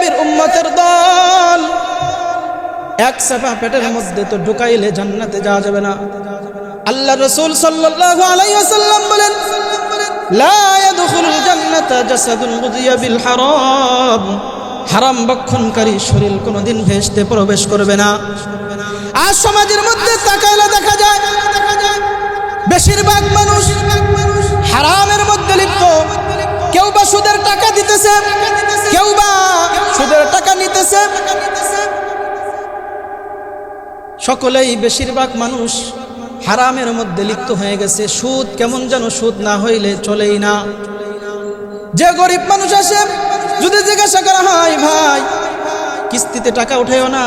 নবীর উম্মতের দল, এক চাপা পেটের মধ্যে তো ঢুকাইলে জান্নাতে যাওয়া যাবে না। আল্লাহ রাসূল সাল্লাল্লাহু আলাইহি ওয়াসাল্লাম বলেন, লা ইয়াদখুলুল জান্নাতা জাসাদুন গুযিয়া বিল হারাম, হারাম ভক্ষণকারী শরীর কোনোদিন ভেস্তে প্রবেশ করবে না। আজ সমাজের মধ্যে তাকাইলে দেখা যায় বেশিরভাগ মানুষ হারামের মধ্যে লিপ্ত। কেউ বা সুদের টাকা দিতেছে, কেউ বা সুদের টাকা নিতেছে। সকলেই বেশিরভাগ মানুষ হারামের মধ্যে লিপ্ত হয়ে গেছে। সুদ কেমন যেন সুদ না হইলে চলেই না। যে গরিব মানুষ আসে, যদি জিজ্ঞাসা করা হয়, ভাই কিস্তিতে টাকা উঠাইও না,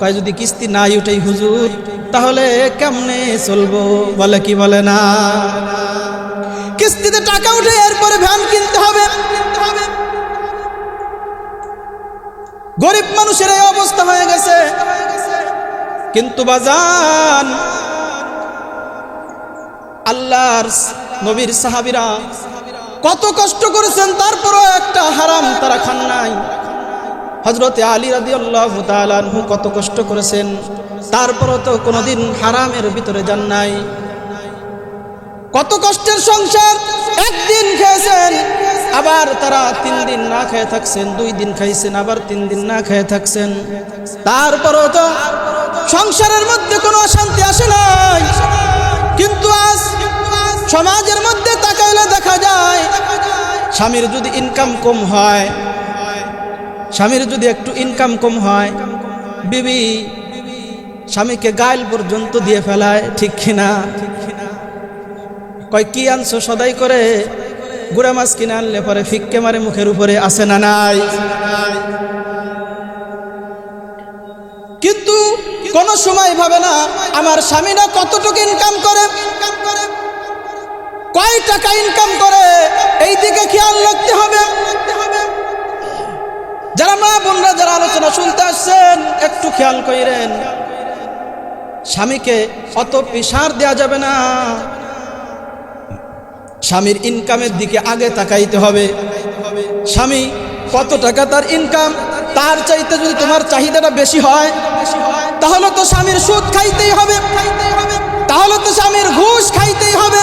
কয় যদি কিস্তি নাই উঠাই হুজুর তাহলে কেমনে চলবো, বলে কি বলে না। কিস্তিতে টাকা উঠে এরপরে ভ্যান কিনতে হবে। গরিব মানুষের এই অবস্থা হয়ে গেছে। কিন্তু বাজান, আল্লাহর নবীর সাহাবীরা কত কষ্ট করেছেন, তারপরও একটা হারাম তারা খান নাই। হযরতে আলী রাদিয়াল্লাহু তাআলা আনহু কত কষ্ট করেছেন, তারপরও তো কোনোদিন হারামের ভিতরে যান নাই। কত কষ্টের সংসার, একদিন খেয়েছেন, আবার তারা 3 দিন না খেয়ে থাকছেন, 2 দিন খাইছেন, আবার 3 দিন না খেয়ে থাকছেন। তারপরও তো সংসারের মধ্যে কোনো অশান্তি আসে নাই। কিন্তু আজ সমাজের মধ্যে তাকাইলে দেখা যায়, স্বামীর যদি ইনকাম কম হয়, স্বামীর যদি একটু ইনকাম কম হয়, বিবি স্বামীকে গাইল পর্যন্ত দিয়ে ফেলায়, ঠিক কিনা? কয় কি আনছো সদাই করে, গুড়া মাছ কিনে আনলে পরে ফিক্কে মারে মুখের উপরে, আছে না নাই? কিন্তু কোন সময় ভাবে না আমার স্বামীরা কতটুকু ইনকাম করে, কয় টাকা ইনকাম করে, এই দিকে খেয়াল রাখতে হবে। যারা মা বোনরা যারা আলোচনা শুনতে আসছেন, একটু খেয়াল করেন, স্বামীকে অত প্রেসার দেওয়া যাবে না। স্বামীর ইনকামের দিকে আগে তাকাইতে হবে। স্বামী কত টাকা তার ইনকাম, তার চাইতে যদি তোমার চাহিদাটা বেশি হয়, তাহলে তো স্বামীর সুদ খাইতেই হবে, তাহলে তো স্বামীর ঘুষ খাইতেই হবে।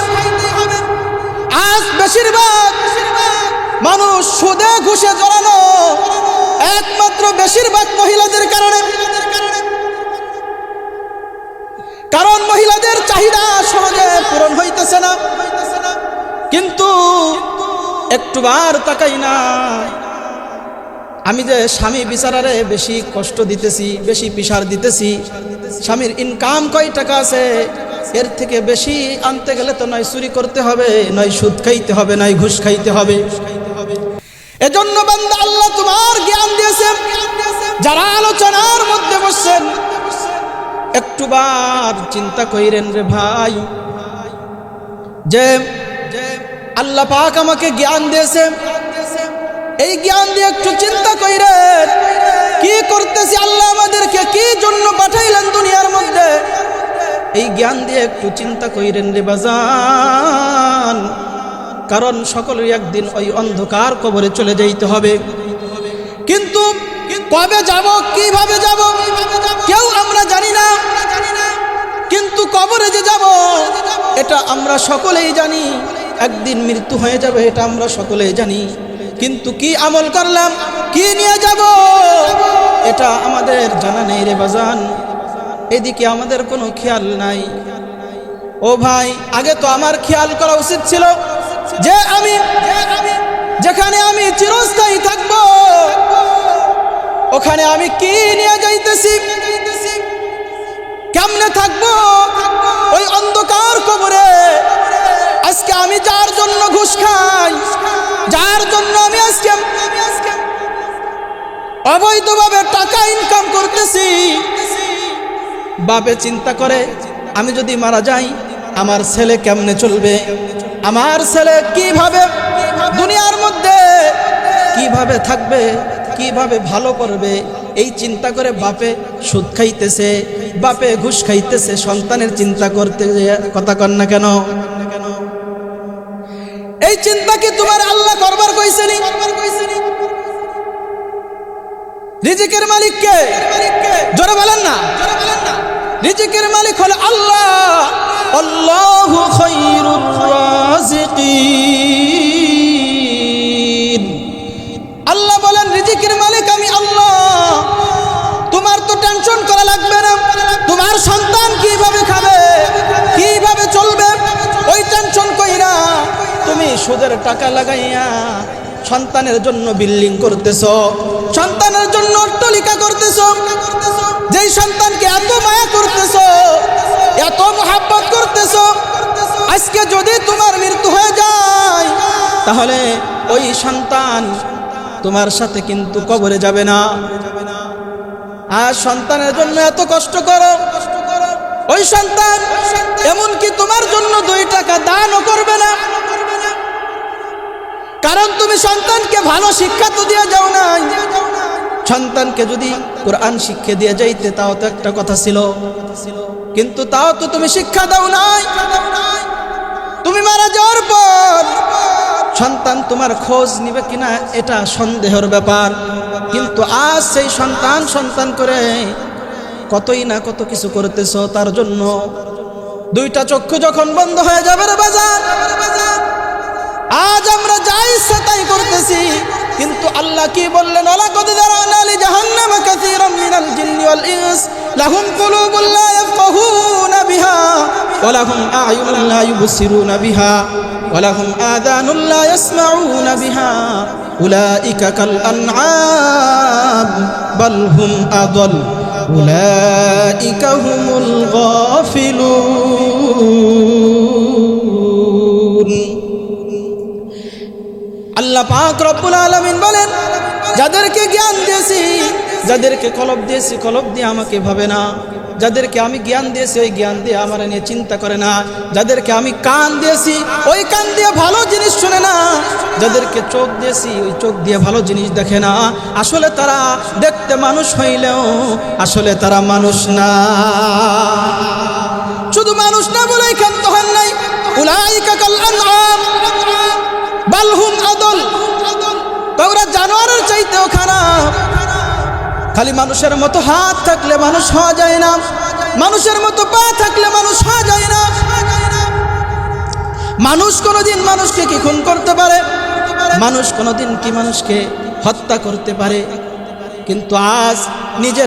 আজ বেশিরভাগ মানুষ সুদে ঘুষে জড়ানো একমাত্র বেশিরভাগ মহিলাদের কারণে। কারণ মহিলাদের চাহিদা সহজে পূরণ হইতেছে না। কিন্তু একটুবার তাকাই না, আমি যে স্বামী বিচারারে বেশি কষ্ট দিতেছি, বেশি প্রেসার দিতেছি, স্বামীর ইনকাম কয় টাকা আছে, এর থেকে বেশি আনতে গেলে তো নয় চুরি করতে হবে, নয় সুদ খাইতে হবে, নয় ঘুষ খাইতে হবে। এজন্য বান্দা, আল্লাহ তোমার জ্ঞান দিয়েছে, যারা আলোচনার মধ্যে বসছেন একটুবার চিন্তা কইরেন রে ভাই, যে আল্লাহ পাক আমাকে জ্ঞান দিয়েছে, এই জ্ঞান দিয়ে একটু চিন্তা কইরেন কি করতেছি, আল্লাহ আমাদেরকে কি জন্য পাঠাইলেন দুনিয়ার মধ্যে, এই জ্ঞান দিয়ে একটু চিন্তা কইরেন রে বাজান। কারণ সকলের একদিন ওই অন্ধকার কবরে চলে যাইতে হবে। কিন্তু কবে যাব, কিভাবে যাব, কেউ আমরা জানি না। কিন্তু কবরে যে যাব এটা আমরা সকলেই জানি, একদিন মৃত্যু হয়ে যাবে এটা আমরা সকলেই জানি। কিন্তু কি আমল করলাম, কি নিয়ে যাব, এটা আমাদের জানা নেই রে বাজান। এদিকে আমাদের কোনো খেয়াল নাই। ও ভাই, আগে তো আমার খেয়াল করা উচিত ছিল যে আমি যেখানে আমি চিরস্থায়ী থাকব, ওখানে আমি কি নিয়ে যাইতেছি, কেমনে থাকবো ওই অন্ধকার কবরে। আজকে আমি যার জন্য ঘুষ খাই, যার জন্য আমি আজকে অবৈধভাবে টাকা ইনকাম করতেছি, বাপে চিন্তা করে আমি যদি মারা যাই আমার ছেলে কেমনে চলবে, আমার ছেলে কিভাবে দুনিয়ার মধ্যে কিভাবে থাকবে, কিভাবে ভালো করবে, এই চিন্তা করে বাপে সুদ খাইতেছে, বাপে ঘুষ খাইতেছে, সন্তানের চিন্তা করতে কথা কন না কেন? এই চিন্তা কি তোমার আল্লাহ করবার কইছেনি? রিজিকের মালিক কে? জোরে বলেন না। রিজিকের মালিক হলো আল্লাহ। আল্লাহু খায়রুর রাজিকিন। আল্লাহ বলেন রিজিকের মালিক আমি আল্লাহ। তোমার তো টেনশন করা লাগবে না, তোমার সন্তান কিভাবে খাবে, কিভাবে চলবে, ওই টেনশন কইরা তুমি সুদের টাকা লাগাইয়া সন্তানের জন্য বিল্ডিং করতেছো, সন্তানের জন্য অট্টালিকা করতেছো, যেই সন্তানকে এত মায়া করতেছো, এত মোহাব্বত করতেছো, আজকে যদি তোমার মৃত্যু হয়ে যায় তাহলে ওই সন্তান তোমার সাথে কিন্তু কবরে যাবে না। আর সন্তানের জন্য এত কষ্ট করো, ওই সন্তান এমনকি তোমার জন্য 2 টাকা দানও করবে না, কারণ তুমি সন্তানকে ভালো শিক্ষা তো দিয়ে যাও নাই। সন্তানকে যদি কোরআন শিক্ষা দিয়ে যাইতে তাও তো একটা কথা ছিল, কিন্তু তাও তো তুমি শিক্ষা দাও নাই। তুমি মারা যাওয়ার পর সন্তান তোমার খোঁজ নিবে কিনা এটা সন্দেহের ব্যাপার, কিন্তু আজ সেই সন্তান করে কতই না কত কিছু করতেছো তার জন্য। 2টা চক্ষু যখন বন্ধ হয়ে যাবে রে বাজার, আজ আমরা যাই ইচ্ছা তাই করতেছি, কিন্তু আল্লাহ কি বললেন? ওয়ালাকাদ যারানা লিজাহান্নামা কাসীরাম মিনাল জিন্নি ওয়াল ইনস লাহুম কুলুবুন লা ইয়াফকাহুনা বিহা ওয়া লাহুম আ'য়ুনুন লা ইউবসিরুনা বিহা ওয়া লাহুম আযানুন লা ইয়াসমাউনা বিহা উলাইকা কাল আনআম বাল হুম আযাল উলাইকা হুমুল গাফিলুন। আল্লাহ পাক রব্বুল আলামিন বলেন, যাদেরকে জ্ঞান দিয়েছি, যাদেরকে কলব দিয়েছি, কলব দিয়ে আমাকে ভাবে না, যাদেরকে আমি জ্ঞান দিয়েছি ওই জ্ঞান দিয়ে আমার নিয়ে চিন্তা করে না, যাদেরকে আমি কান দিয়েছি ওই কান দিয়ে ভালো জিনিস শুনে না, যাদেরকে চোখ দিয়েছি ওই চোখ দিয়ে ভালো জিনিস দেখে না, আসলে তারা দেখতে মানুষ হইলেও আসলে তারা মানুষ না। শুধু মানুষ না বলেই ক্ষান্ত হন নাই, উলাইকা কাল আনআম বাল হুম আদল, তোমরা জানোয়ারের চাইতেও খারাপ। খালি মানুষের মতো হাত থাকলে মানুষ হওয়া যায় না, মানুষের মতো পা থাকলে মানুষ হওয়া যায় না। মানুষ কোনোদিন মানুষকে কি খুন করতে পারে? মানুষ কোনোদিন কি মানুষকে হত্যা করতে পারে? কিন্তু আজ নিজের